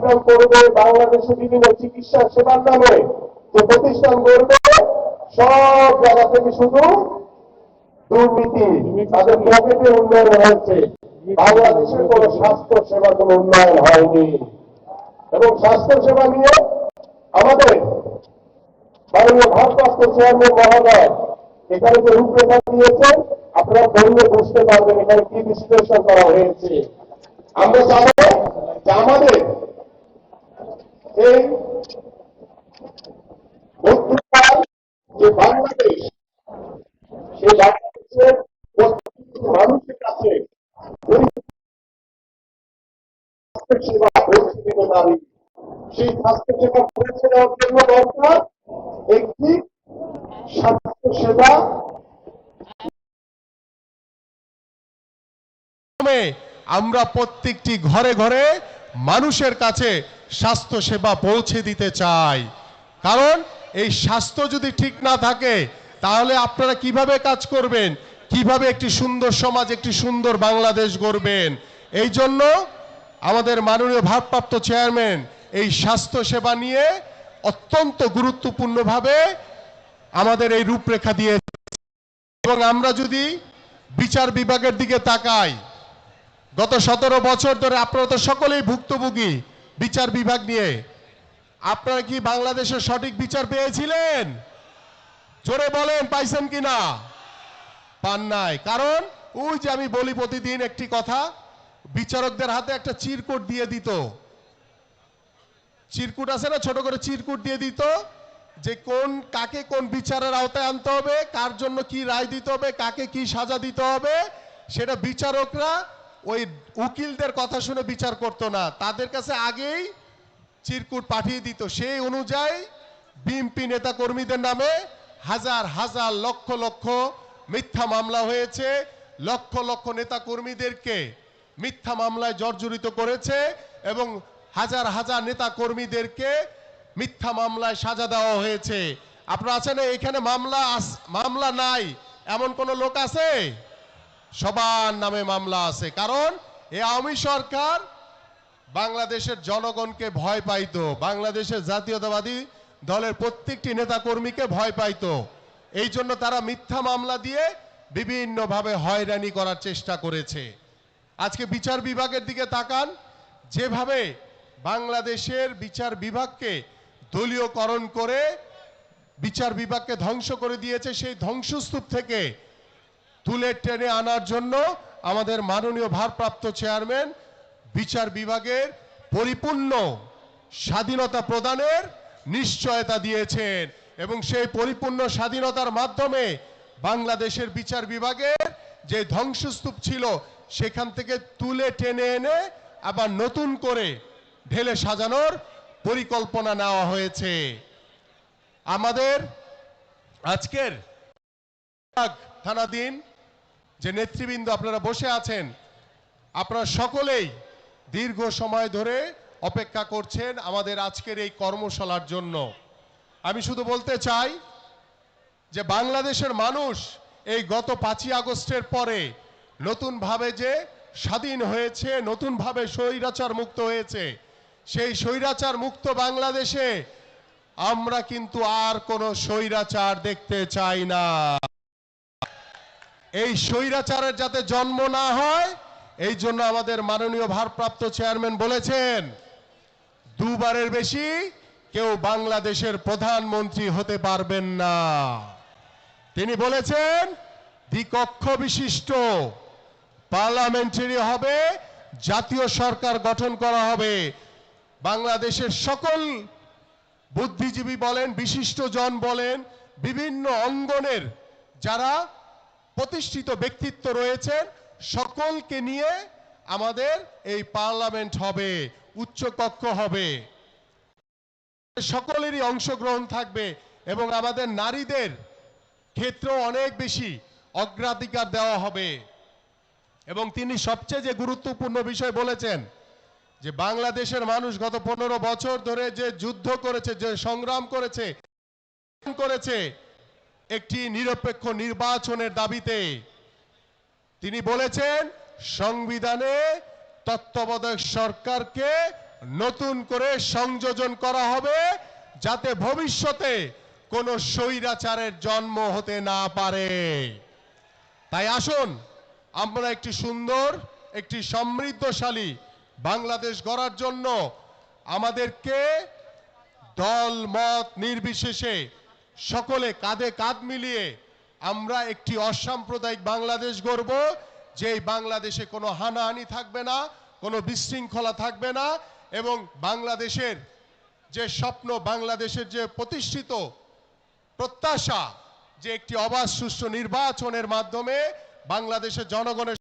প্রতিষ্ঠান করবে, বাংলাদেশে বিভিন্ন চিকিৎসা সেবার নামে যে প্রতিষ্ঠান করবে, সব জায়গা থেকে শুধু দুর্নীতি, তাদের পকেটে উন্নয়ন হয়েছে, বাংলাদেশের কোন স্বাস্থ্য সেবার কোন উন্নয়ন হয়নি। এবং স্বাস্থ্য সেবা নিয়ে আমাদের মাননীয় ভারপ্রাপ্ত চেয়ারম্যান মহোদয় এখানে যে রূপরেখা দিয়েছেন, আপনারা বললে বুঝতে পারবেন এখানে কি বিশ্লেষণ করা হয়েছে। আমরা চাবো যে আমাদের এই মধ্যকাল যে বাংলাদেশ, সেই বাংলাদেশের মানুষের কাছে সেবা পৌঁছে দিতে পারি। সেই স্বাস্থ্য সেবা পৌঁছে দেওয়ার জন্য দরকার একটি স্বাস্থ্য সেবা আমরা প্রত্যেকটি ঘরে ঘরে মানুষের কাছে স্বাস্থ্য সেবা পৌঁছে দিতে চাই। কারণ এই স্বাস্থ্য যদি ঠিক না থাকে তাহলে আপনারা কিভাবে কাজ করবেন, কিভাবে একটি সুন্দর সমাজ, একটি সুন্দর বাংলাদেশ গড়বেন। এই জন্য আমাদের মাননীয় ভারপ্রাপ্ত চেয়ারম্যান এই স্বাস্থ্য সেবা নিয়ে অত্যন্ত গুরুত্বপূর্ণভাবে আমাদের এই রূপরেখা দিয়েছে। এবং আমরা যদি বিচার বিভাগের দিকে তাকাই, গত 17 বছর ধরে আপনারা তো সকলেই ভুক্তভোগী বিচার বিভাগ নিয়ে। আপনারা কি বাংলাদেশের সঠিক বিচার পেয়েছিলেন? জোরে বলেন, পাইছেন কিনা? পান নাই। কারণ ওই যে আমি বলি প্রতিদিন একটি কথা, বিচারকদের হাতে একটা চিরকুট দিয়ে দিত, চিরকুট আছে না, ছোট করে চিরকুট দিয়ে দিত যে কাকে কোন বিচারের আওতায় আনতে হবে, কার জন্য কি রায় দিতে হবে, কাকে কি সাজা দিতে হবে, সেটা বিচারকরা ওই উকিলদের কথা শুনে বিচার করতো না, তাদের কাছে আগেই চিরকুট পাঠিয়ে দিত। সেই অনুযায়ী বিএনপি নেতা কর্মীদের নামে হাজার হাজার লক্ষ লক্ষ মিথ্যা মামলা হয়েছে, লক্ষ লক্ষ নেতা কর্মীদেরকে মিথ্যা মামলায় জর্জরিত করেছে এবং হাজার হাজার নেতা কর্মীদেরকে মিথ্যা মামলায় সাজা দেওয়া হয়েছে। আপনারা আছেন এখানে মামলা নাই এমন কোন লোক আছে? সবার নামে মামলা আছে। কারণ এই আওয়ামী সরকার বাংলাদেশের জনগণকে ভয় পাইতো, বাংলাদেশের জাতীয়তাবাদী দলের প্রত্যেকটি নেতা কর্মীকে ভয় পাইতো। এই জন্য তারা মিথ্যা মামলা দিয়ে বিভিন্নভাবে হয়রানি করার চেষ্টা করেছে। আজকে বিচার বিভাগের দিকে তাকান, যেভাবে বাংলাদেশের বিচার বিভাগকে দলীয়করণ করে বিচার বিভাগকে ধ্বংস করে দিয়েছে, সেই ধ্বংসস্তূপ থেকে তুলে টেনে আনার জন্য আমাদের মাননীয় ভারপ্রাপ্ত চেয়ারম্যান বিচার বিভাগের পরিপূর্ণ স্বাধীনতা প্রদানের নিশ্চয়তা দিয়েছেন এবং সেই পরিপূর্ণ স্বাধীনতার মাধ্যমে বাংলাদেশের বিচার বিভাগের যে ধ্বংসস্তূপ ছিল সেখান থেকে তুলে টেনে এনে আবার নতুন করে ঢেলে সাজানোর পরিকল্পনা নেওয়া হয়েছে। আমাদের আজকের থানাধীন যে নেতৃবৃন্দ আপনারা বসে আছেন, আপনারা সকলেই দীর্ঘ সময় ধরে অপেক্ষা করছেন আমাদের আজকের এই কর্মশালার জন্য। আমি শুধু বলতে চাই যে বাংলাদেশের মানুষ এই গত 5ই আগস্টের পরে নতুনভাবে যে স্বাধীন হয়েছে, নতুনভাবে স্বৈরাচার মুক্ত হয়েছে, সেই স্বৈরাচার মুক্ত বাংলাদেশে আমরা কিন্তু আর কোনো স্বৈরাচার দেখতে চাই না। এই স্বৈরাচারের যাতে জন্ম না হয় এই জন্য আমাদের মাননীয় ভারপ্রাপ্ত চেয়ারম্যান বলেছেন 2বারের বেশি কেউ বাংলাদেশের প্রধানমন্ত্রী হতে পারবেন না। তিনি বলেছেন দ্বিকক্ষ বিশিষ্ট পার্লামেন্টারি হবে, জাতীয় সরকার গঠন করা হবে। বাংলাদেশের সকল বুদ্ধিজীবী বলেন, বিশিষ্টজন বলেন, বিভিন্ন অঙ্গনের যারা প্রতিষ্ঠিত ব্যক্তিত্ব রয়েছেন সকলকে নিয়ে আমাদের এই পার্লামেন্ট হবে, উচ্চকক্ষ হবে, সকলেরই অংশগ্রহণ থাকবে এবং আমাদের নারীদের ক্ষেত্রে অনেক বেশি অগ্রাধিকার দেওয়া হবে। এবং তিনি সবচেয়ে যে গুরুত্বপূর্ণ বিষয় বলেছেন যে বাংলাদেশের মানুষ গত 15 বছর ধরে যে যুদ্ধ করেছে, যে সংগ্রাম করেছে একটি নিরপেক্ষ নির্বাচনের দাবিতে। তিনি বলেছেন সংবিধানে তত্ত্বাবধায়ক সরকারকে নতুন করে সংযোজন করা হবে, যাতে ভবিষ্যতে কোনো স্বৈরাচারের জন্ম হতে না পারে। তাই আসুন আমরা একটি সুন্দর, একটি সমৃদ্ধশালী বাংলাদেশ গড়ার জন্য আমাদেরকে দল মত নির্বিশেষে সকলে কাঁধে কাঁধ মিলিয়ে আমরা একটি অসাম্প্রদায়িক বাংলাদেশ গড়ব, যেই বাংলাদেশে কোনো হানাহানি থাকবে না, কোনো বিশৃঙ্খলা থাকবে না, এবং বাংলাদেশের যে স্বপ্ন, বাংলাদেশের যে প্রতিষ্ঠিত প্রত্যাশা, যে একটি অবাধ সুষ্ঠু নির্বাচনের মাধ্যমে বাংলাদেশের জনগণের